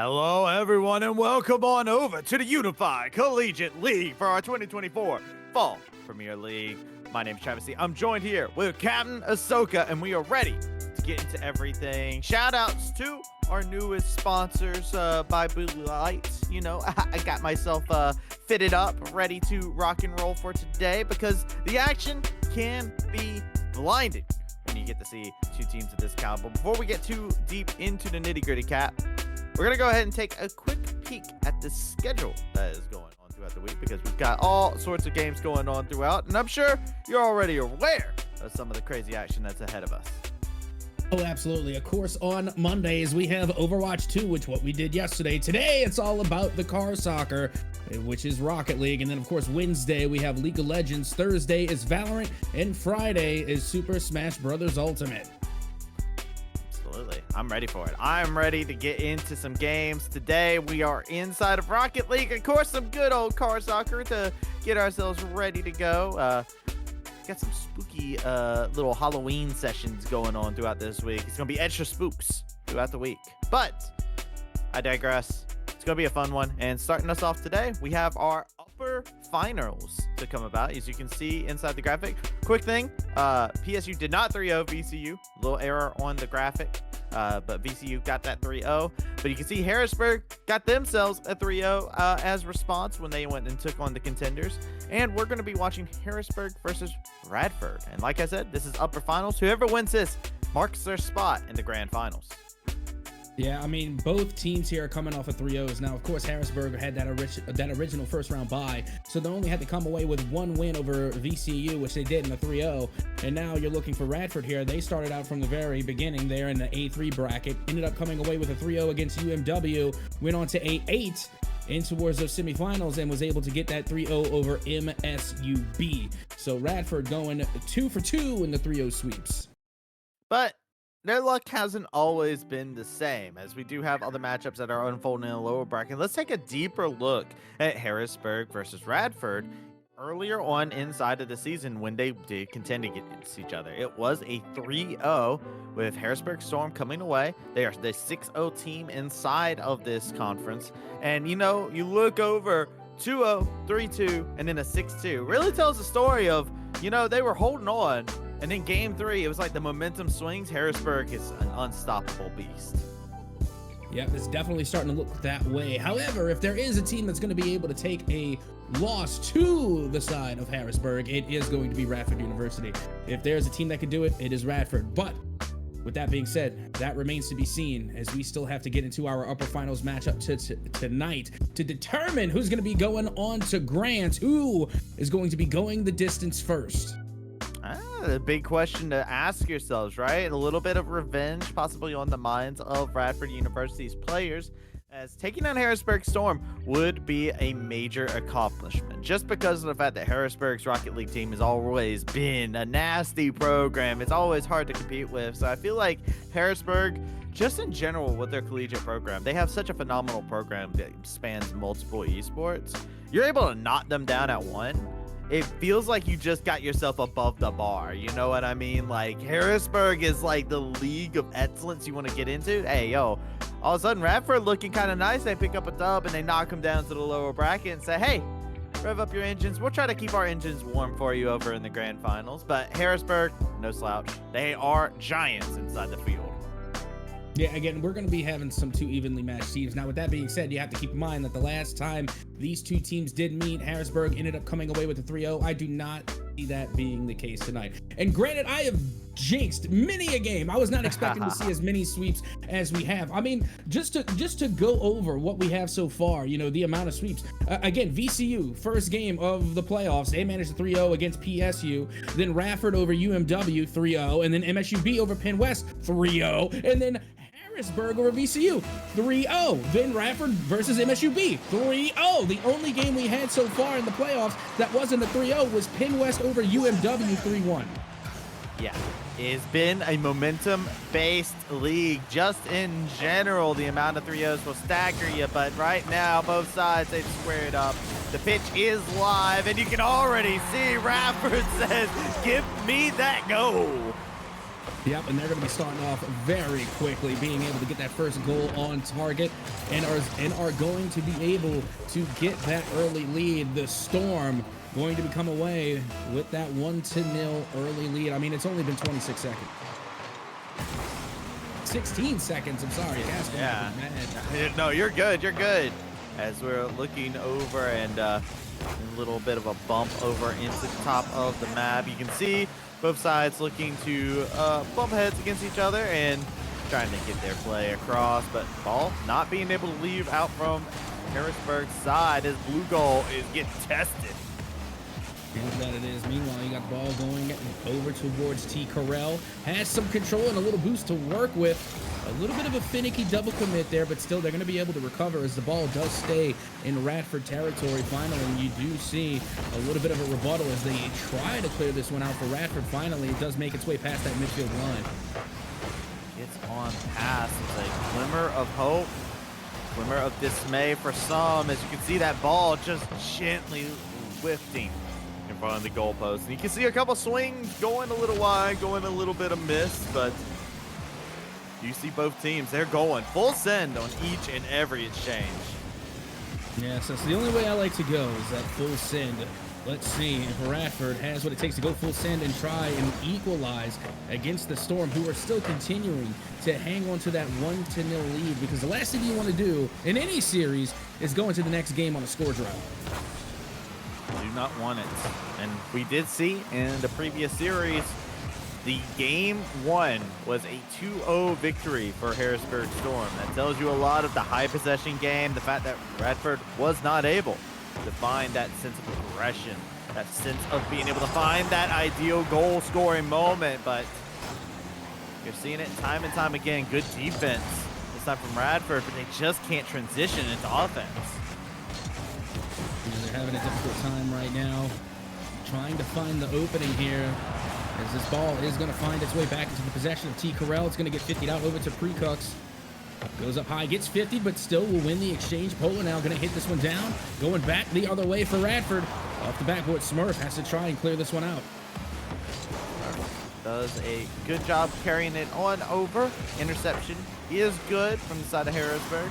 Hello, everyone, and welcome on over to the Unified Collegiate League for our 2024 Fall Premier League. My name is Travis C. I'm joined here with Captain Ahsoka, and we are ready to get into everything. Shout-outs to our newest sponsors by Blue Lights. You know, I got myself fitted up, ready to rock and roll for today because the action can be blinding when you get to see two teams of this caliber. Before we get too deep into the nitty-gritty, Cap, we're going to go ahead and take a quick peek at the schedule that is going on throughout the week because we've got all sorts of games going on throughout, and I'm sure you're already aware of some of the crazy action that's ahead of us. Oh, absolutely. Of course, on Mondays, we have Overwatch 2, which what we did yesterday. Today, it's all about the car soccer, which is Rocket League. And then, of course, Wednesday, we have League of Legends. Thursday is Valorant. And Friday is Super Smash Bros. Ultimate. Absolutely. I'm ready for it. I'm ready to get into some games. Today, we are inside of Rocket League. Of course, some good old car soccer to get ourselves ready to go. Got some spooky little Halloween sessions going on throughout this week. It's going to be extra spooks throughout the week. But I digress. It's going to be a fun one. And starting us off today, we have our upper finals to come about. As you can see inside the graphic. Quick thing, PSU did not 3-0 VCU. Little error on the graphic. But VCU got that 3-0. But you can see Harrisburg got themselves a 3-0 as response when they went and took on the contenders. And we're going to be watching Harrisburg versus Radford. And like I said, this is upper finals. Whoever wins this marks their spot in the grand finals. Yeah, I mean, both teams here are coming off of 3-0s. Now, of course, Harrisburg had that original first-round bye, so they only had to come away with one win over VCU, which they did in a 3-0. And now you're looking for Radford here. They started out from the very beginning there in the A3 bracket, ended up coming away with a 3-0 against UMW, went on to A8 in towards those semifinals and was able to get that 3-0 over MSUB. So Radford going 2 for 2 in the 3-0 sweeps. But their luck hasn't always been the same, as we do have other matchups that are unfolding in the lower bracket. Let's take a deeper look at Harrisburg versus Radford earlier on inside of the season when they did contend against each other. It was a 3-0 with Harrisburg Storm coming away. They are the 6-0 team inside of this conference. And, you know, you look over 2-0, 3-2, and then a 6-2. Really tells the story of, you know, they were holding on. And then game 3, it was like the momentum swings. Harrisburg is an unstoppable beast. Yep, it's definitely starting to look that way. However, if there is a team that's going to be able to take a loss to the side of Harrisburg, it is going to be Radford University. If there's a team that could do it, it is Radford. But with that being said, that remains to be seen as we still have to get into our upper finals matchup tonight to determine who's going to be going on to Grant, who is going to be going the distance first. The big question to ask yourselves, right? A little bit of revenge possibly on the minds of Radford University's players, as taking on Harrisburg Storm would be a major accomplishment just because of the fact that Harrisburg's Rocket League team has always been a nasty program. It's always hard to compete with. So I feel like Harrisburg, just in general with their collegiate program, they have such a phenomenal program that spans multiple esports. You're able to knock them down at one. It feels like you just got yourself above the bar. You know what I mean? Like, Harrisburg is like the league of excellence you want to get into. Hey, yo, all of a sudden, Radford looking kind of nice. They pick up a dub and they knock them down to the lower bracket and say, hey, rev up your engines. We'll try to keep our engines warm for you over in the grand finals. But Harrisburg, no slouch. They are giants inside the field. Yeah, again, we're going to be having some two evenly matched teams. Now, with that being said, you have to keep in mind that the last time these two teams did meet, Harrisburg ended up coming away with a 3-0. I do not see that being the case tonight. And granted, I have jinxed many a game. I was not expecting to see as many sweeps as we have. I mean, just to go over what we have so far, you know, the amount of sweeps. Again, VCU, first game of the playoffs, they managed a 3-0 against PSU. Then Radford over UMW, 3-0. And then MSUB over Penn West, 3-0. And then Harrisburg over VCU, 3-0. Then Radford versus MSUB, 3-0. The only game we had so far in the playoffs that wasn't a 3-0 was Penn West over UMW, 3-1. Yeah, it's been a momentum-based league. Just in general, the amount of 3-0s will stagger you, but right now, both sides, they've squared up. The pitch is live, and you can already see Radford says, give me that goal. Yep, and they're going to be starting off very quickly, being able to get that first goal on target, and are going to be able to get that early lead. The Storm going to come away with that 1-0 early lead. I mean, it's only been 26 seconds. 16 seconds, I'm sorry. Yeah. No, you're good. You're good. As we're looking over and a little bit of a bump over into the top of the map, you can see both sides looking to bump heads against each other and trying to get their play across, but ball not being able to leave out from Harrisburg's side as blue goal is getting tested. Here's that it is. Meanwhile, you got the ball going over towards T. Carell. Has some control and a little boost to work with. A little bit of a finicky double commit there, but still they're going to be able to recover as the ball does stay in Radford territory. Finally, you do see a little bit of a rebuttal as they try to clear this one out for Radford. Finally, it does make its way past that midfield line. It's on past. It's a glimmer of hope, glimmer of dismay for some, as you can see that ball just gently lifting in front of the goalpost. And you can see a couple swings going a little wide, going a little bit of miss, but you see both teams, they're going full send on each and every exchange. Yes, that's the only way I like to go, is that full send. Let's see if Radford has what it takes to go full send and try and equalize against the Storm, who are still continuing to hang on to that 1-0 lead, because the last thing you want to do in any series is go into the next game on a score drought. Do not want it. And we did see in the previous series, the game one was a 2-0 victory for Harrisburg Storm. That tells you a lot of the high possession game, the fact that Radford was not able to find that sense of progression, that sense of being able to find that ideal goal scoring moment. But you're seeing it time and time again. Good defense this time from Radford, but they just can't transition into offense. They're having a difficult time right now trying to find the opening here, as this ball is going to find its way back into the possession of T. Carell. It's going to get 50'd out over to Precux. Goes up high, gets 50, but still will win the exchange. Polar now going to hit this one down. Going back the other way for Radford. Off the backboard, Smurf has to try and clear this one out. Does a good job carrying it on over. Interception is good from the side of Harrisburg.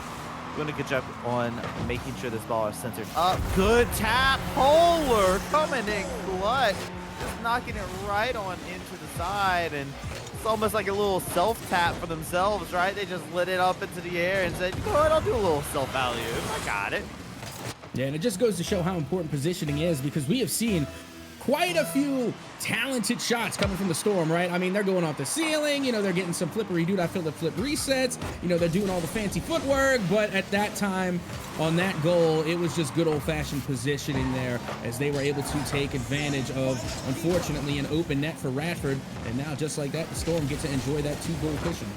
Doing a good job on making sure this ball is centered up. Good tap. Polar coming in clutch. Just knocking it right on into the side, and it's almost like a little self-tap for themselves, right? They just lit it up into the air and said, you know what, I'll do a little self-value. I got it. Yeah, and it just goes to show how important positioning is, because we have seen quite a few talented shots coming from the Storm, right? I mean, they're going off the ceiling, you know, they're getting some flippery dude. I feel the flip resets, you know, they're doing all the fancy footwork, but at that time on that goal, it was just good old-fashioned positioning there, as they were able to take advantage of, unfortunately, an open net for Radford. And now, just like that, the Storm get to enjoy that 2-goal cushion.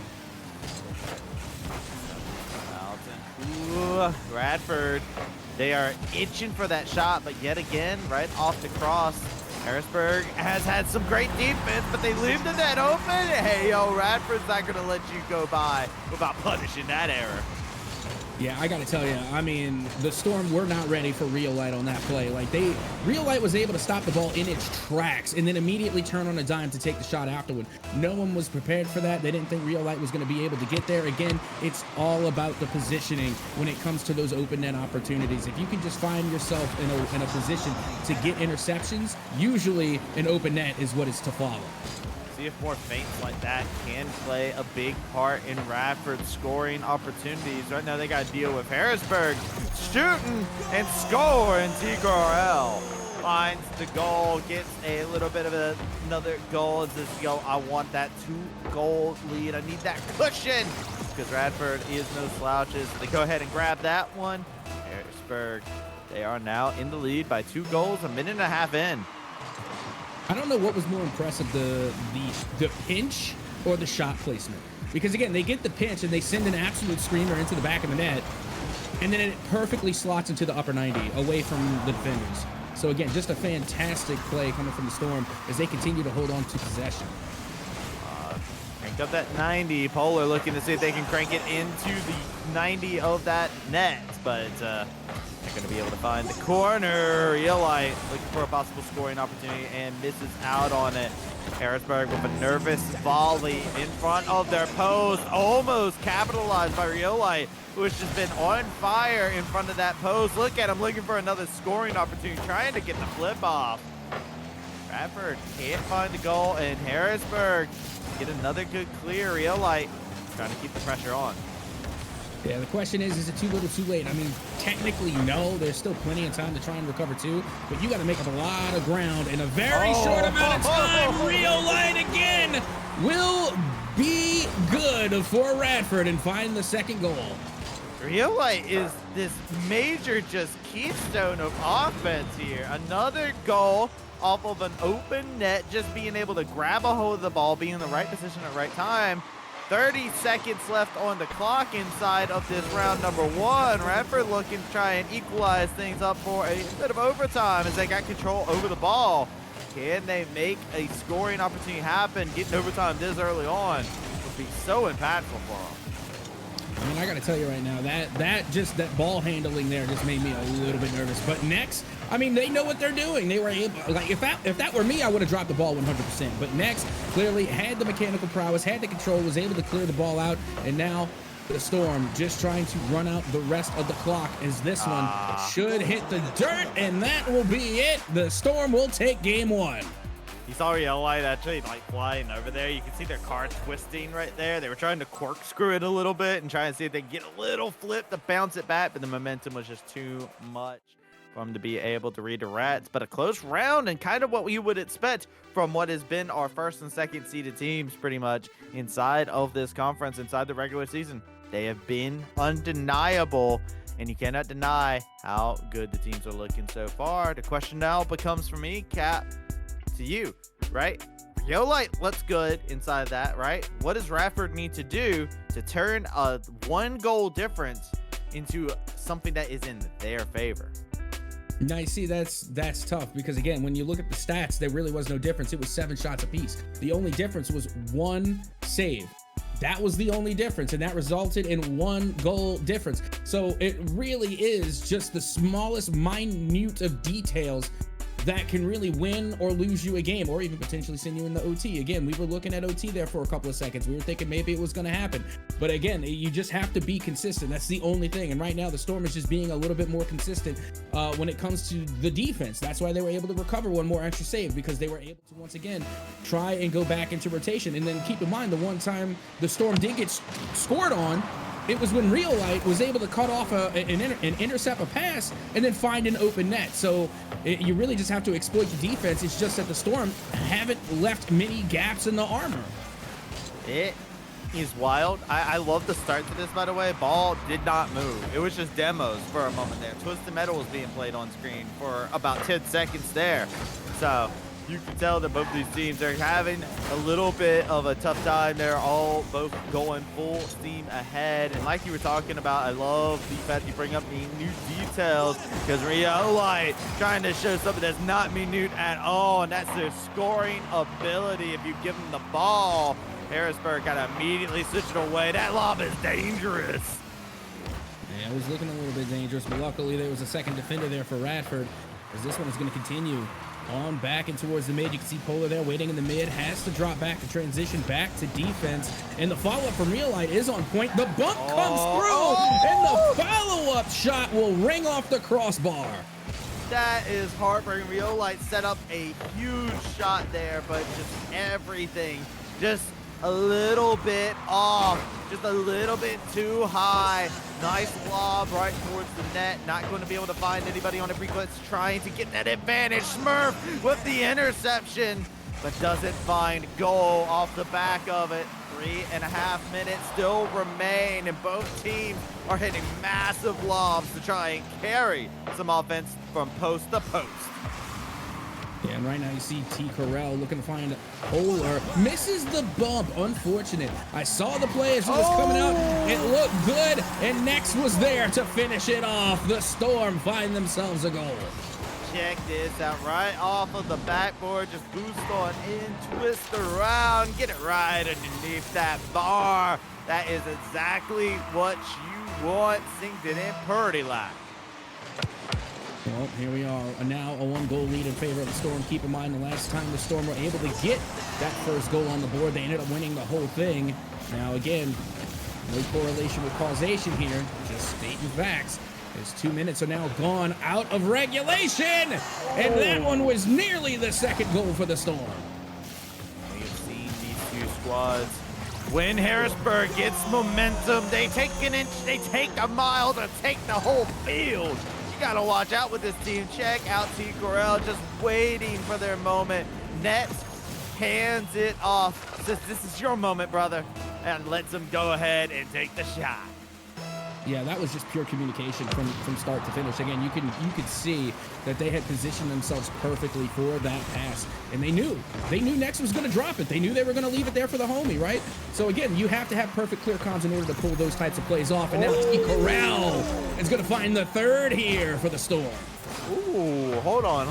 Ooh, Radford, they are itching for that shot, but yet again, right off the cross, Harrisburg has had some great defense, but they leave the net open. Hey, yo, Radford's not going to let you go by without punishing that error. Yeah, I gotta tell you, I mean, the Storm were not ready for Real Light on that play. Like, Real Light was able to stop the ball in its tracks and then immediately turn on a dime to take the shot afterward. No one was prepared for that. They didn't think Real Light was gonna be able to get there. Again, it's all about the positioning when it comes to those open net opportunities. If you can just find yourself in a position to get interceptions, usually an open net is what is to follow. See if more feints like that can play a big part in Radford's scoring opportunities. Right now they got to deal with Harrisburg shooting and score, and TKRL finds the goal, gets a little bit of another goal. As this, yo, I want that 2-goal lead. I need that cushion, because Radford is no slouches. So they go ahead and grab that one. Harrisburg, they are now in the lead by 2 goals, a minute and a half in. I don't know what was more impressive, the pinch or the shot placement. Because again, they get the pinch and they send an absolute screamer into the back of the net, and then it perfectly slots into the upper 90 away from the defenders. So again, just a fantastic play coming from the Storm as they continue to hold on to possession. Cranked up that 90. Polar looking to see if they can crank it into the 90 of that net, but They're going to be able to find the corner. Reelite looking for a possible scoring opportunity and misses out on it. Harrisburg with a nervous volley in front of their post. Almost capitalized by Reelite, who has just been on fire in front of that post. Look at him looking for another scoring opportunity, trying to get the flip off. Radford can't find the goal, and Harrisburg get another good clear. Reelite trying to keep the pressure on. Yeah, the question is it too little too late? I mean, technically, no. There's still plenty of time to try and recover too, but you got to make up a lot of ground in a very short amount of time. Reelite again will be good for Radford and find the second goal. Reelite is this major just keystone of offense here. Another goal off of an open net, just being able to grab a hold of the ball, be in the right position at the right time. 30 seconds left on the clock inside of this round number 1. Radford looking to try and equalize things up for a bit of overtime as they got control over the ball. Can they make a scoring opportunity happen? Getting overtime this early on would be so impactful for them. I mean, I got to tell you right now, that ball handling there just made me a little bit nervous. But next, I mean, they know what they're doing. They were able, like, if that were me, I would have dropped the ball 100%. But next, clearly had the mechanical prowess, had the control, was able to clear the ball out, and now the Storm just trying to run out the rest of the clock as this one should hit the dirt, and that will be it. The Storm will take game 1. You saw Reelite actually like flying over there. You can see their car twisting right there. They were trying to corkscrew it a little bit and try and see if they could get a little flip to bounce it back, but the momentum was just too much for them to be able to redirect. But a close round and kind of what we would expect from what has been our first and second seeded teams pretty much inside of this conference, inside the regular season. They have been undeniable, and you cannot deny how good the teams are looking so far. The question now becomes for me, Cap, to you, right? Reelite looks good inside that, right? What does Radford need to do to turn a 1-goal difference into something that is in their favor? Now, you see, that's tough because, again, when you look at the stats, there really was no difference. It was 7 shots apiece. The only difference was 1 save. That was the only difference, and that resulted in 1 goal difference. So it really is just the smallest minute of details that can really win or lose you a game, or even potentially send you in the OT. Again, we were looking at OT there for a couple of seconds. We were thinking maybe it was going to happen. But again, you just have to be consistent. That's the only thing. And right now, the Storm is just being a little bit more consistent when it comes to the defense. That's why they were able to recover 1 more extra save, because they were able to, once again, try and go back into rotation. And then keep in mind, the one time the Storm did get scored on, it was when Reelite was able to cut off and intercept a pass and then find an open net. So you really just have to exploit the defense. It's just that the Storm haven't left many gaps in the armor. It is wild. I love the start to this, by the way. Ball did not move. It was just demos for a moment there. Twisted Metal was being played on screen for about 10 seconds there. So you can tell that both of these teams are having a little bit of a tough time. They're all both going full steam ahead. And like you were talking about, I love the fact you bring up the new details, because Reelite trying to show something that's not minute at all, and that's their scoring ability. If you give them the ball, Harrisburg got to immediately switch it away. That lob is dangerous. Yeah, it was looking a little bit dangerous, but luckily there was a second defender there for Radford, as this one is going to continue on back and towards the mid. You can see Polar there waiting in the mid, has to drop back to transition back to defense, and the follow-up from Reelite is on point. The bump comes through, and the follow-up shot will ring off the crossbar. That is heartbreaking. Reelite set up a huge shot there, but just everything just a little bit off, just a little bit too high. Nice lob right towards the net. Not going to be able to find anybody on a pre-blitz, trying to get that advantage. Smurf with the interception, but doesn't find goal off the back of it. 3.5 minutes still remain, and both teams are hitting massive lobs to try and carry some offense from post to post. Yeah, and right now you see T. Corral looking to find Polar. Misses the bump. Unfortunate. I saw the play as it was coming out. It looked good, and Next was there to finish it off. The Storm find themselves a goal. Check this out, right off of the backboard. Just boost on in, twist around, get it right underneath that bar. That is exactly what you want. Synced it in pretty live. Well, here we are. Now a 1-goal lead in favor of the Storm. Keep in mind, the last time the Storm were able to get that first goal on the board, they ended up winning the whole thing. Now, again, no correlation with causation here, just stating facts. His 2 minutes are now gone out of regulation, and that one was nearly the second goal for the Storm. We have seen these two squads. When Harrisburg gets momentum, they take an inch, they take a mile to take the whole field. You gotta watch out with this team. Check out T. Corral just waiting for their moment. Nets hands it off. Says, this is your moment, brother, and lets them go ahead and take the shot. Yeah, that was just pure communication from start to finish. Again, you could see that they had positioned themselves perfectly for that pass, and they knew Nex was going to drop it. They knew they were going to leave it there for the homie, right? So again, you have to have perfect clear comms in order to pull those types of plays off. And now T. Corral is going to find the third here for the Storm. Ooh, hold on.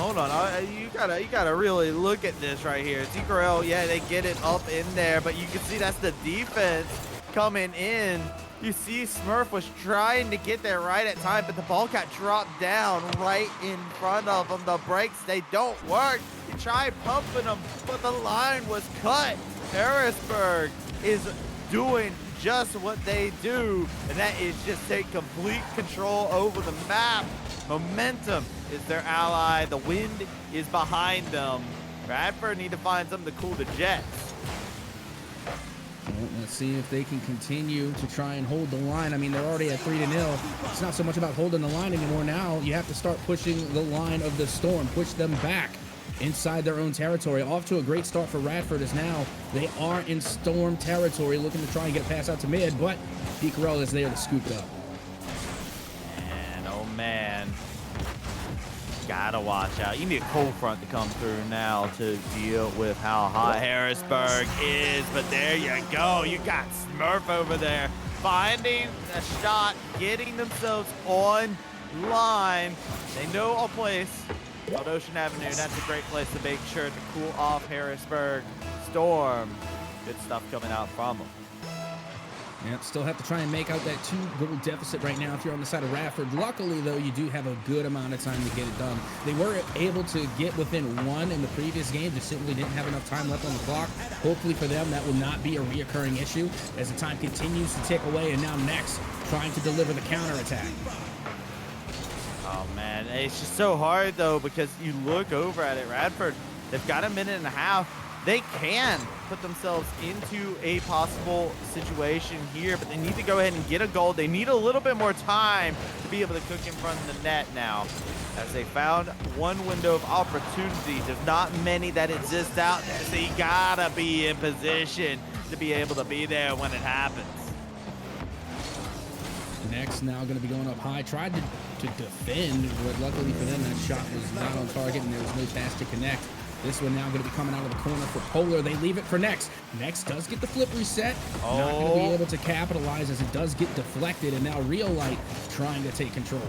You gotta really look at this right here. T. Corral, yeah, they get it up in there, but you can see that's the defense coming in. You see Smurf was trying to get there right at time, but the ball got dropped down right in front of him. The brakes, they don't work. You try pumping them, but the line was cut. Harrisburg is doing just what they do, and that is just take complete control over the map. Momentum is their ally. The wind is behind them. Radford need to find something to cool the jets. Well, let's see if they can continue to try and hold the line. I mean, they're already at 3-0. It's not so much about holding the line anymore. Now you have to start pushing the line of the Storm, push them back inside their own territory. Off to a great start for Radford, as now they are in Storm territory, looking to try and get a pass out to mid, but T. Corral is there to scoop it up. And oh man, gotta watch out. You need a cold front to come through now to deal with how hot Harrisburg is. But there you go. You got Smurf over there finding a shot, getting themselves on line. They know a place called Ocean Avenue. That's a great place to make sure to cool off Harrisburg. Storm. Good stuff coming out from them. Yep, still have to try and make out that 2-goal deficit right now if you're on the side of Radford. Luckily, though, you do have a good amount of time to get it done. They were able to get within 1 in the previous game, just simply didn't have enough time left on the clock. Hopefully for them, that will not be a reoccurring issue as the time continues to tick away, and now Nex trying to deliver the counterattack. Oh, man. It's just so hard, though, because you look over at it. Radford, they've got a minute and a half. They can put themselves into a possible situation here, but they need to go ahead and get a goal. They need a little bit more time to be able to cook in front of the net now, as they found one window of opportunity. There's not many that exist out there, so you gotta be in position to be able to be there when it happens. Next, now going to be going up high. Tried to defend, but luckily for them, that shot was not on target, and there was no pass to connect. This one now going to be coming out of the corner for Polar. They leave it for Nex. Nex does get the flip reset. Not going to be able to capitalize as it does get deflected, and now Real Light trying to take control.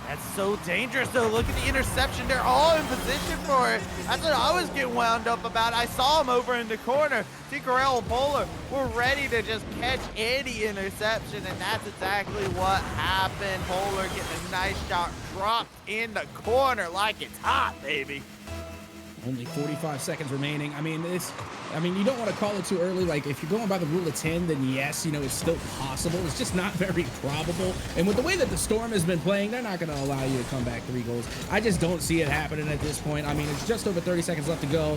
That's so dangerous, though. Look at the interception. They're all in position for it. That's what I was getting wound up about. I saw him over in the corner. T. Corral and Polar were ready to just catch any interception, and that's exactly what happened. Polar getting a nice shot dropped in the corner like it's hot, baby. Only 45 seconds remaining. I mean, you don't want to call it too early. Like, if you're going by the rule of 10, then yes, it's still possible. It's just not very probable. And with the way that the Storm has been playing, they're not going to allow you to come back 3 goals. I just don't see it happening at this point. I mean, it's just over 30 seconds left to go.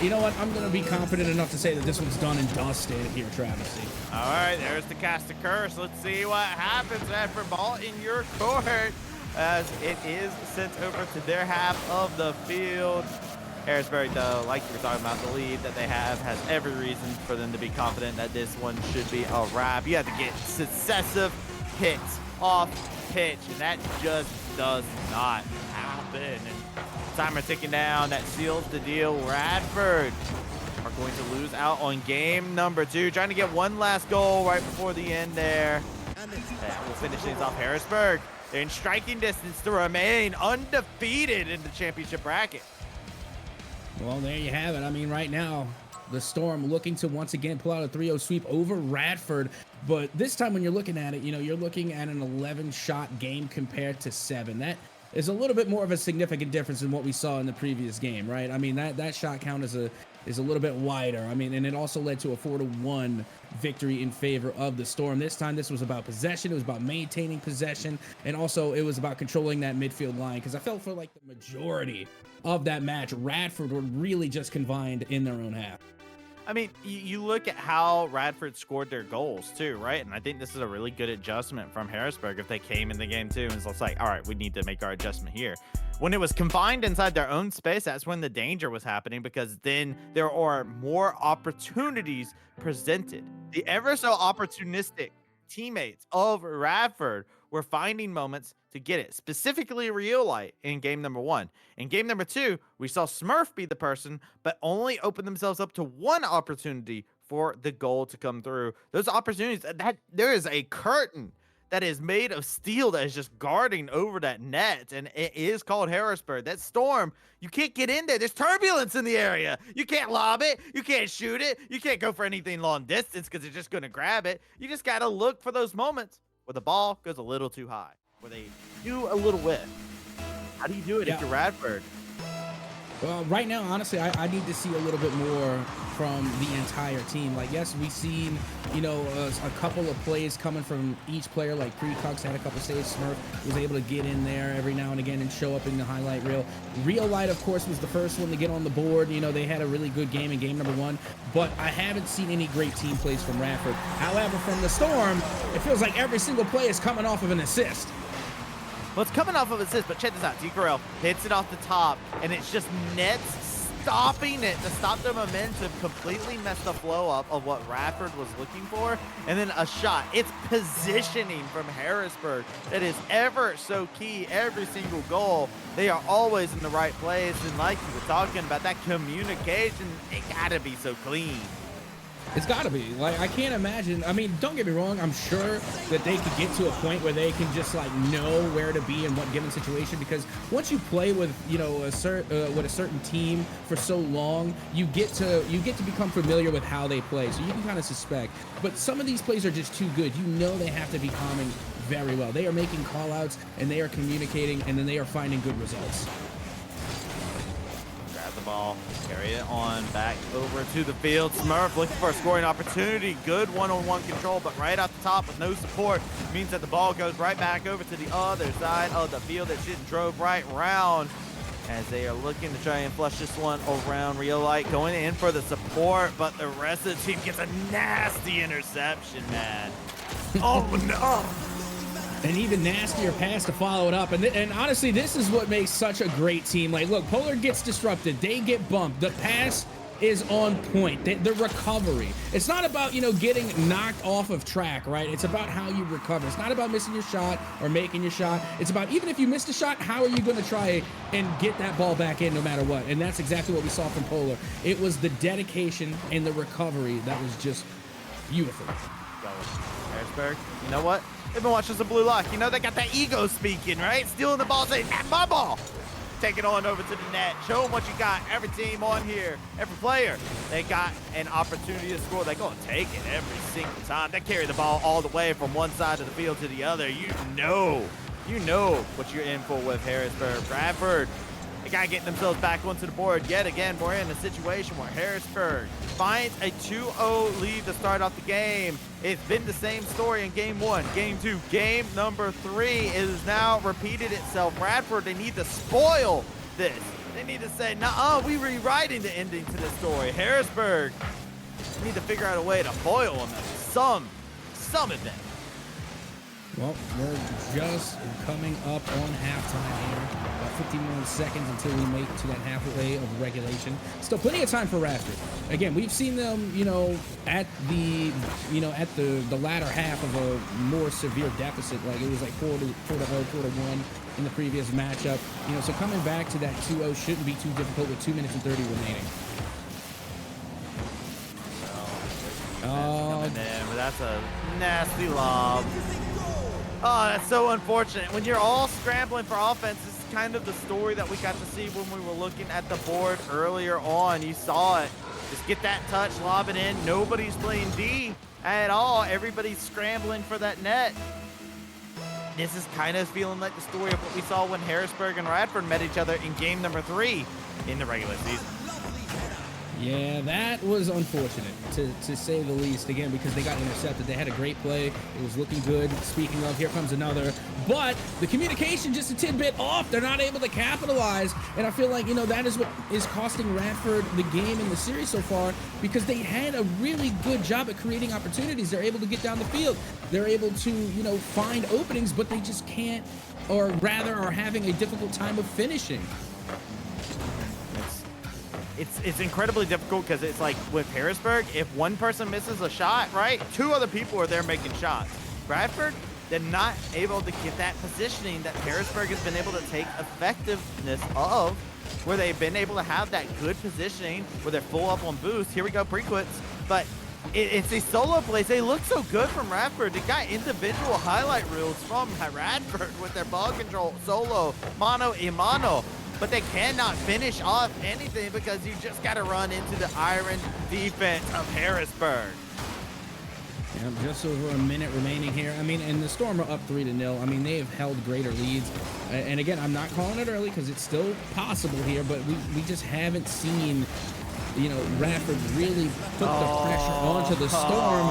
You know what? I'm going to be confident enough to say that this one's done and dusted here, Travis. All right, there's the cast of curse. Let's see what happens after ball in your court, as it is sent over to their half of the field. Harrisburg, though, like you were talking about, the lead that they have has every reason for them to be confident that this one should be a wrap. You have to get successive hits off pitch, and that just does not happen. And timer ticking down. That seals the deal. Radford are going to lose out on game number 2, trying to get one last goal right before the end there. And we'll finish things off. Harrisburg, they're in striking distance to remain undefeated in the championship bracket. Well, there you have it. I mean, right now, the Storm looking to once again pull out a 3-0 sweep over Radford. But this time when you're looking at it, you're looking at an 11-shot game compared to 7. is a little bit more of a significant difference than what we saw in the previous game, right? I mean, that shot count is a little bit wider. I mean, and it also led to a 4-1 victory in favor of the Storm. This time, this was about possession. It was about maintaining possession, and also it was about controlling that midfield line, because I felt for like the majority of that match, Radford were really just confined in their own half. I mean, you look at how Radford scored their goals too, right? And I think this is a really good adjustment from Harrisburg if they came in the game too. And it's like, all right, we need to make our adjustment here. When it was confined inside their own space, that's when the danger was happening, because then there are more opportunities presented. The ever so opportunistic teammates of Radford were finding moments to get it, specifically Light in game number 1. In game number 2, we saw Smurf be the person, but only open themselves up to one opportunity for the goal to come through. Those opportunities, that there is a curtain that is made of steel that is just guarding over that net, and it is called Harrisburg. That Storm, you can't get in there. There's turbulence in the area. You can't lob it. You can't shoot it. You can't go for anything long distance because it's just going to grab it. You just got to look for those moments where the ball goes a little too high, where they do a little whiff. How do you do it if you're Radford? Well, right now, honestly, I need to see a little bit more from the entire team. Like, yes, we've seen, you know, a couple of plays coming from each player. Like, Pre-Cucks had a couple saves. Smurf was able to get in there every now and again and show up in the highlight reel. Light, of course, was the first one to get on the board. You know, they had a really good game in game number 1. But I haven't seen any great team plays from Radford. However, from the Storm, it feels like every single play is coming off of an assist. Well, it's coming off of assist, but check this out. Corral hits it off the top, and it's just nets stopping it to stop the momentum, completely messed the flow up of what Radford was looking for. And then a shot. It's positioning from Harrisburg that is ever so key. Every single goal, they are always in the right place. And like you were talking about, that communication, it gotta be so clean. It's got to be. Like, I can't imagine. I mean, don't get me wrong. I'm sure that they could get to a point where they can just like know where to be in what given situation. Because once you play with, you know, with a certain team for so long, you get to become familiar with how they play. So you can kind of suspect. But some of these plays are just too good. You know, they have to be calming very well. They are making call outs and they are communicating, and then they are finding good results. The ball, carry it on back over to the field. Smurf looking for a scoring opportunity. Good one-on-one control, but right off the top with no support means that the ball goes right back over to the other side of the field. It just drove right round as they are looking to try and flush this one around. Light going in for the support, but the rest of the team gets a nasty interception, man. Oh no. An even nastier pass to follow it up. And honestly, this is what makes such a great team. Like, look, Polar gets disrupted. They get bumped. The pass is on point. The recovery. It's not about, you know, getting knocked off of track, right? It's about how you recover. It's not about missing your shot or making your shot. It's about, even if you missed a shot, how are you going to try and get that ball back in no matter what? And that's exactly what we saw from Polar. It was the dedication and the recovery that was just beautiful. Harrisburg, you know what? They've been watching some Blue Lock. You know, they got that ego speaking, right? Stealing the ball, saying, that's my ball. Take it on over to the net. Show them what you got. Every team on here, every player, they got an opportunity to score. They're going to take it every single time. They carry the ball all the way from one side of the field to the other. You know what you're in for with Harrisburg. Radford, they got to get themselves back onto the board. Yet again, we're in a situation where Harrisburg finds a 2-0 lead to start off the game. It's been the same story in game 1, game 2, game number 3 is now repeated itself. Radford, they need to spoil this. They need to say, nah, we rewriting the ending to this story. Harrisburg need to figure out a way to foil them at some event. Well, we're just coming up on halftime here. About 15 more seconds until we make it to that halfway of regulation. Still plenty of time for Radford. Again, we've seen them, you know, at the latter half of a more severe deficit. Like, it was like 4-0, 4-1 in the previous matchup. You know, so coming back to that 2-0 shouldn't be too difficult with 2 minutes and 30 remaining. Coming in, but that's a nasty lob. Oh, that's so unfortunate. When you're all scrambling for offense, this is kind of the story that we got to see when we were looking at the board earlier on. You saw it. Just get that touch, lob it in. Nobody's playing D at all. Everybody's scrambling for that net. this is kind of feeling like the story of what we saw when Harrisburg and Radford met each other in game number 3 in the regular season. Yeah, that was unfortunate, to say the least, again, because they got intercepted. They had a great play. It was looking good. Speaking of, here comes another. But the communication just a tidbit off. They're not able to capitalize. And I feel like, that is what is costing Radford the game in the series so far, because they had a really good job at creating opportunities. They're able to get down the field. They're able to, find openings, but they just can't, or rather are having a difficult time of finishing. It's incredibly difficult because it's like with Harrisburg, if one person misses a shot, right, 2 other people are there making shots. Radford, they're not able to get that positioning that Harrisburg has been able to take effectiveness of, where they've been able to have that good positioning where they're full up on boost. Here we go, pre-quits. But it's these solo plays. They look so good from Radford. They got individual highlight reels from Radford with their ball control, solo, mano a mano. But they cannot finish off anything because you just got to run into the iron defense of Harrisburg. Yeah, just over a minute remaining here. And the Storm are up 3-0. They have held greater leads. And again, I'm not calling it early because it's still possible here, but we just haven't seen, Radford really put the pressure onto the Storm.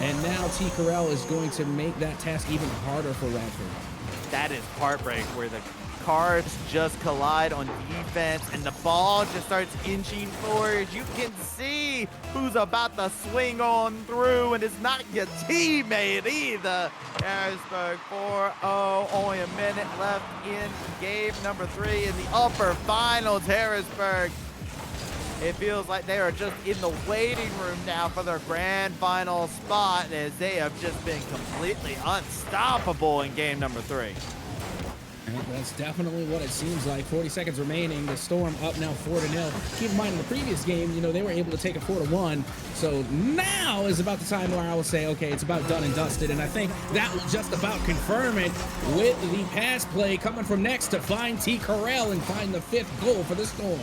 And now T. Carell is going to make that task even harder for Radford. That is heartbreak, where the cars just collide on defense and the ball just starts inching forward. You can see who's about to swing on through, and it's not your teammate either. Harrisburg 4-0, only a minute left in game number 3 in the upper finals. Harrisburg, it feels like they are just in the waiting room now for their grand final spot, as they have just been completely unstoppable in game number 3. That's definitely what it seems like. 40 seconds remaining. The Storm up now 4-0. Keep in mind, in the previous game, they were able to take it 4-1. So now is about the time where I will say, okay, it's about done and dusted. And I think that will just about confirm it with the pass play coming from next to find T. Carell and find the 5th goal for the Storm.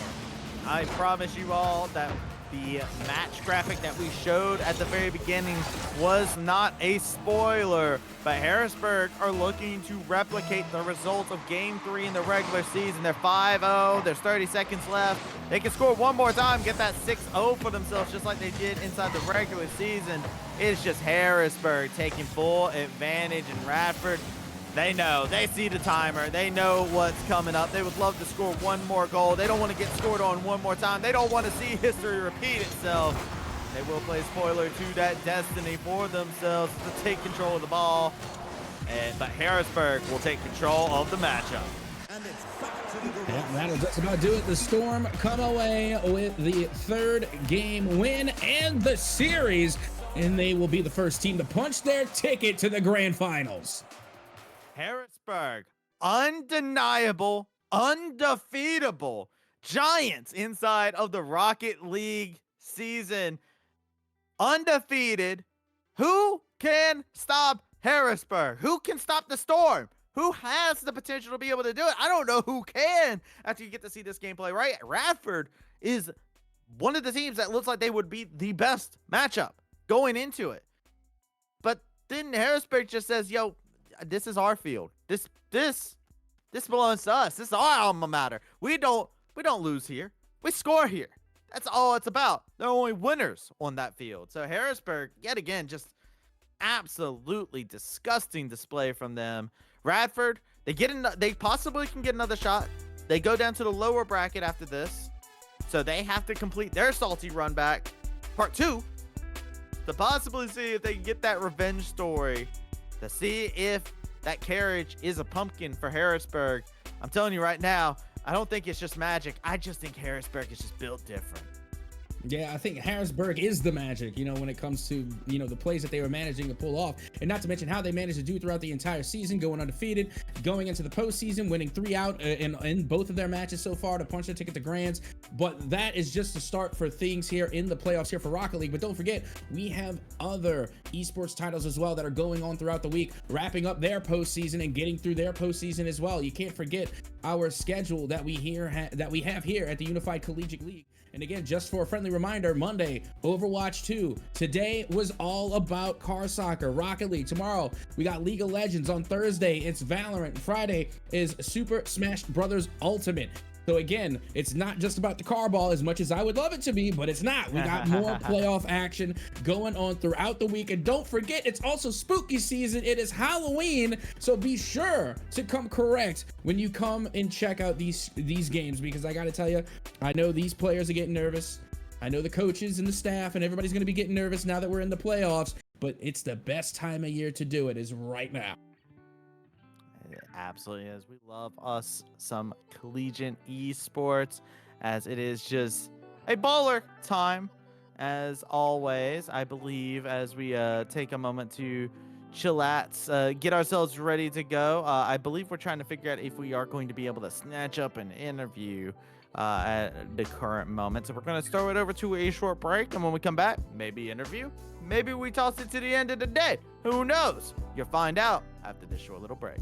I promise you all that the match graphic that we showed at the very beginning was not a spoiler, but Harrisburg are looking to replicate the results of game 3 in the regular season. They're 5-0, there's 30 seconds left. They can score one more time, get that 6-0 for themselves, just like they did inside the regular season. It's just Harrisburg taking full advantage, and Radford, they know, they see the timer, they know what's coming up. They would love to score one more goal. They don't want to get scored on one more time. They don't want to see history repeat itself. They will play spoiler to that destiny for themselves to take control of the ball. But Harrisburg will take control of the matchup. Yeah, that'll just about do it. The Storm come away with the 3rd game win and the series, and they will be the first team to punch their ticket to the grand finals. Harrisburg, undeniable, undefeatable giants inside of the Rocket League season. Undefeated. Who can stop Harrisburg? Who can stop the Storm? Who has the potential to be able to do it? I don't know who can after you get to see this gameplay, right? Radford is one of the teams that looks like they would be the best matchup going into it. But then Harrisburg just says, yo, this is our field. This belongs to us. This is our alma mater. We don't lose here. We score here. That's all it's about. They're only winners on that field. So Harrisburg, yet again, just absolutely disgusting display from them. Radford, they possibly can get another shot. They go down to the lower bracket after this, so they have to complete their salty run back, part 2, to possibly see if they can get that revenge story, to see if that carriage is a pumpkin for Harrisburg. I'm telling you right now, I don't think it's just magic. I just think Harrisburg is just built different. Yeah, I think Harrisburg is the magic, when it comes to, the plays that they were managing to pull off. And not to mention how they managed to do throughout the entire season, going undefeated, going into the postseason, winning 3 out in both of their matches so far to punch their ticket to grands. But that is just the start for things here in the playoffs here for Rocket League. But don't forget, we have other esports titles as well that are going on throughout the week, wrapping up their postseason and getting through their postseason as well. You can't forget our schedule that we have here at the Unified Collegiate League. And again, just for a friendly reminder, Monday, Overwatch 2. Today was all about car soccer, Rocket League. Tomorrow, we got League of Legends. On Thursday, it's Valorant. Friday is Super Smash Bros. Ultimate. So again, it's not just about the car ball as much as I would love it to be, but it's not. We got more playoff action going on throughout the week. And don't forget, it's also spooky season. It is Halloween. So be sure to come correct when you come and check out these games, because I got to tell you, I know these players are getting nervous. I know the coaches and the staff and everybody's going to be getting nervous now that we're in the playoffs, but it's the best time of year to do it is right now. It absolutely is. We love us some collegiate esports, as it is just a baller time as always. I believe as we take a moment to chillax, get ourselves ready to go. I believe we're trying to figure out if we are going to be able to snatch up an interview at the current moment. So we're going to throw it over to a short break, and when we come back, maybe interview, maybe we toss it to the end of the day. Who knows? You'll find out after this short little break.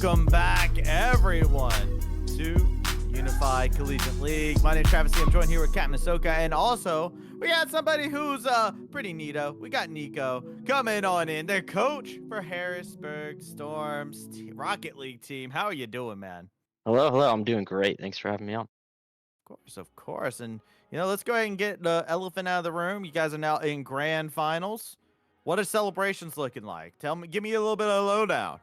Welcome back, everyone, to Unified Collegiate League. My name is Travis. I'm joined here with Captain Ahsoka, and also we got somebody who's pretty neato. We got Nico coming on in, the coach for Harrisburg Storm's Rocket League team. How are you doing, man? Hello. I'm doing great. Thanks for having me on. Of course. And, let's go ahead and get the elephant out of the room. You guys are now in grand finals. What are celebrations looking like? Give me a little bit of a lowdown.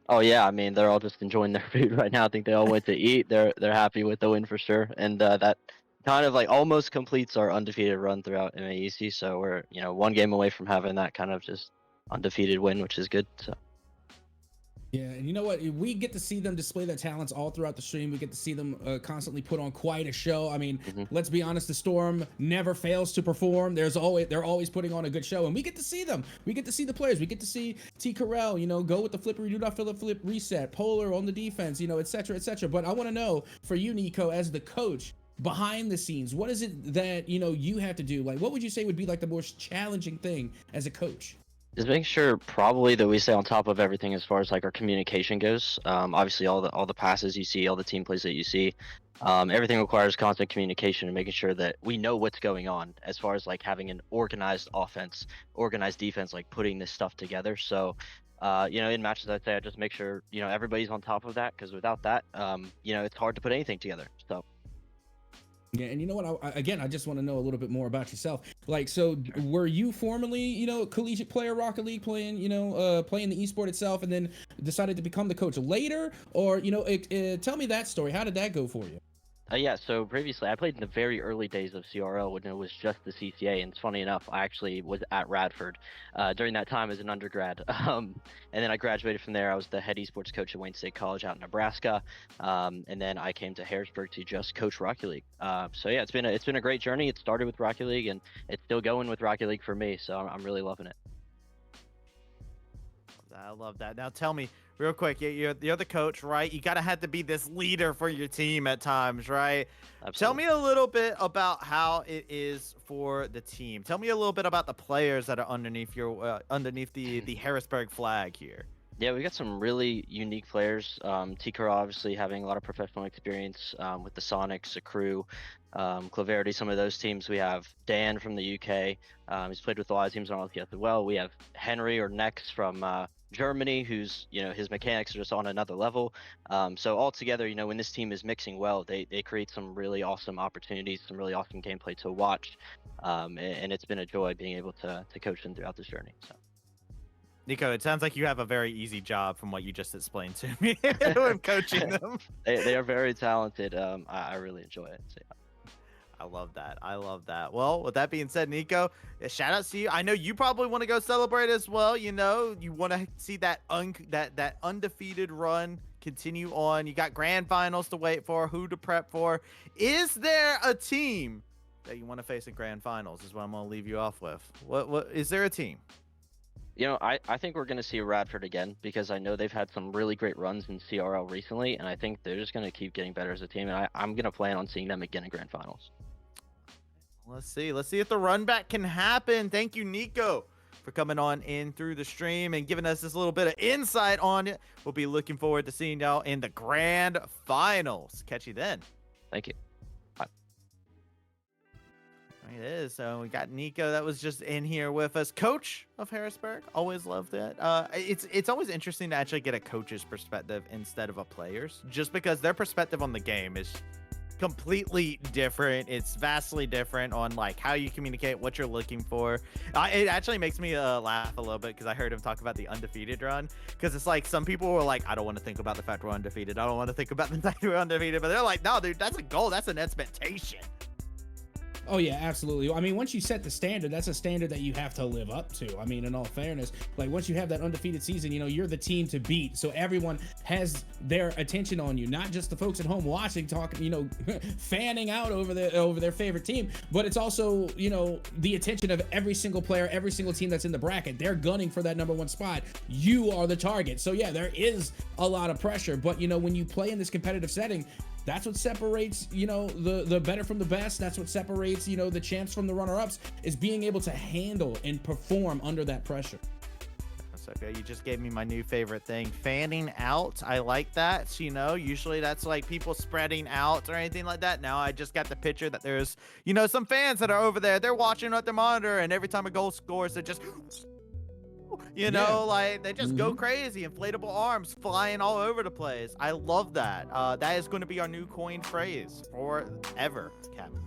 Oh yeah, I mean they're all just enjoying their food right now. I think they all went to eat. They're happy with the win for sure, and that kind of like almost completes our undefeated run throughout MAEC. So we're one game away from having that kind of just undefeated win, which is good. So. Yeah, and you know what? We get to see them display their talents all throughout the stream. We get to see them constantly put on quite a show. I mean, let's be honest, the Storm never fails to perform. They're always putting on a good show, and we get to see them. We get to see the players. We get to see T. Carell, go with the flippery do not flip reset, Polar on the defense, et cetera, et cetera. But I want to know for you, Nico, as the coach, behind the scenes, what is it that you have to do? Like, what would you say would be like the most challenging thing as a coach? Just making sure probably that we stay on top of everything as far as like our communication goes. Obviously all the passes you see, all the team plays that you see, everything requires constant communication and making sure that we know what's going on as far as like having an organized offense, organized defense, like putting this stuff together. So, in matches, I'd say I just make sure, everybody's on top of that, because without that, it's hard to put anything together. So. Yeah, and you know what? I just want to know a little bit more about yourself. Like, so were you formerly, collegiate player, Rocket League, playing the esport itself, and then decided to become the coach later? Or, tell me that story. How did that go for you? Yeah, so previously I played in the very early days of CRL when it was just the CCA, and it's funny enough, I actually was at Radford during that time as an undergrad. And then I graduated from there. I was the head esports coach at Wayne State College out in Nebraska, and then I came to Harrisburg to just coach Rocket League. So yeah, it's been a great journey. It started with Rocket League, and it's still going with Rocket League for me. So I'm really loving it. I love that. Now tell me real quick, you're the coach, right? You gotta have to be this leader for your team at times, right? Absolutely. Tell me a little bit about how it is for the team. Tell me a little bit about the players that are underneath the Harrisburg flag here. Yeah, we got some really unique players. Tikar obviously having a lot of professional experience with the Sonics, the Crew, Claverity, some of those teams. We have Dan from the UK. He's played with a lot of teams on LCS as well. We have Henry or Nex from Germany, who's his mechanics are just on another level. So all together, when this team is mixing well, they create some really awesome opportunities, some really awesome gameplay to watch, and it's been a joy being able to coach them throughout this journey. So. Nico, it sounds like you have a very easy job from what you just explained to me with coaching them. They are very talented. I really enjoy it. So, yeah. I love that. Well, with that being said, Nico, shout out to you. I know you probably want to go celebrate as well. You want to see that that undefeated run continue on. You got grand finals to wait for, who to prep for. Is there a team that you want to face in grand finals? Is what I'm going to leave you off with. What is there a team? I think we're going to see Radford again, because I know they've had some really great runs in CRL recently, and I think they're just going to keep getting better as a team, and I'm going to plan on seeing them again in grand finals. Let's see if the run back can happen. Thank you, Nico, for coming on in through the stream and giving us this little bit of insight on it. We'll be looking forward to seeing y'all in the grand finals. Catch you then. Thank you. Bye. It is. So we got Nico that was just in here with us, coach of Harrisburg. Always loved it. It's always interesting to actually get a coach's perspective instead of a player's, just because their perspective on the game is completely different. It's vastly different on like how you communicate, what you're looking for. It actually makes me laugh a little bit because I heard him talk about the undefeated run, because it's like some people were like, I don't want to think about the fact we're undefeated. I don't want to think about the fact we're undefeated, but they're like, no, dude, that's a goal. That's an expectation. Oh yeah, absolutely. I mean, once you set the standard, that's a standard that you have to live up to. I mean, in all fairness, like once you have that undefeated season, you're the team to beat. So everyone has their attention on you, not just the folks at home watching, talking, fanning out over their favorite team, but it's also, the attention of every single player, every single team that's in the bracket. They're gunning for that #1 spot. You are the target. So yeah, there is a lot of pressure, but when you play in this competitive setting, that's what separates, the better from the best. That's what separates, the champs from the runner-ups, is being able to handle and perform under that pressure. Okay, you just gave me my new favorite thing, fanning out. I like that. You know, usually that's like people spreading out or anything like that. Now I just got the picture that there's, you know, some fans that are over there. They're watching at their monitor, and every time a goal scores, they just, you know, like they just go crazy. Inflatable arms flying all over the place. I love that. That is going to be our new coined phrase forever, Captain.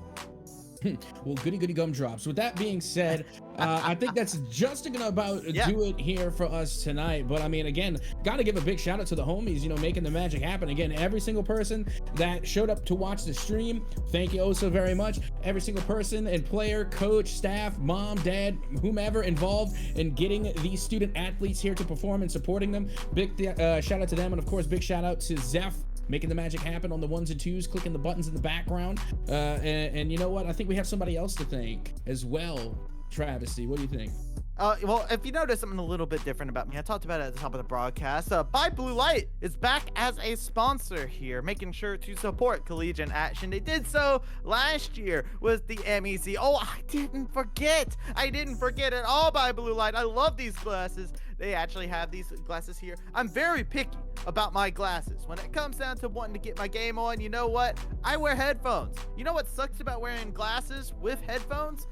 Well, goody goody gumdrops. With that being said, I think that's just gonna about do it here for us tonight. But I mean, again, gotta give a big shout out to the homies, you know, making the magic happen. Again, every single person that showed up to watch the stream, thank you oh so very much. Every single person and player, coach, staff, mom, dad, whomever involved in getting these student athletes here to perform and supporting them. Big shout out to them, and of course, big shout out to Zeph, making the magic happen on the ones and twos, clicking the buttons in the background. And you know what? I think we have somebody else to thank as well. Travesty, what do you think? Well, if you notice something a little bit different about me, I talked about it at the top of the broadcast. Buy Blue Light is back as a sponsor here, making sure to support Collegiate action. They did so last year with the MEC. Oh, I didn't forget. I didn't forget at all. Buy Blue Light. I love these glasses. They actually have these glasses here. I'm very picky about my glasses. When it comes down to wanting to get my game on, you know what? I wear headphones. You know what sucks about wearing glasses with headphones?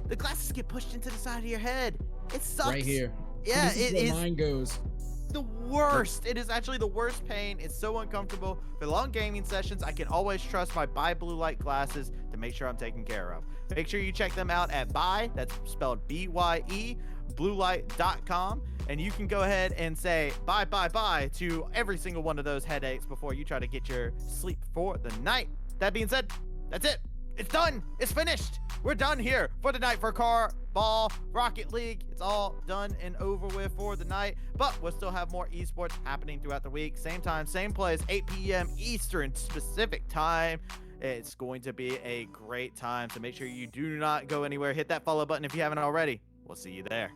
The glasses get pushed into the side of your head. It sucks. Right here. Yeah, it is. Mine goes. The worst. It is actually the worst pain. It's so uncomfortable. For long gaming sessions, I can always trust my Buy Blue Light glasses to make sure I'm taken care of. Make sure you check them out at Buy, that's spelled B-Y-E, bluelight.com. And you can go ahead and say bye, bye, bye to every single one of those headaches before you try to get your sleep for the night. That being said, that's it. It's done. It's finished. We're done here for the night for Car Ball Rocket League. It's all done and over with for the night, but we'll still have more esports happening throughout the week. Same time, same place, 8 p.m. Eastern specific time. It's going to be a great time, so make sure you do not go anywhere. Hit that follow button if you haven't already. We'll see you there.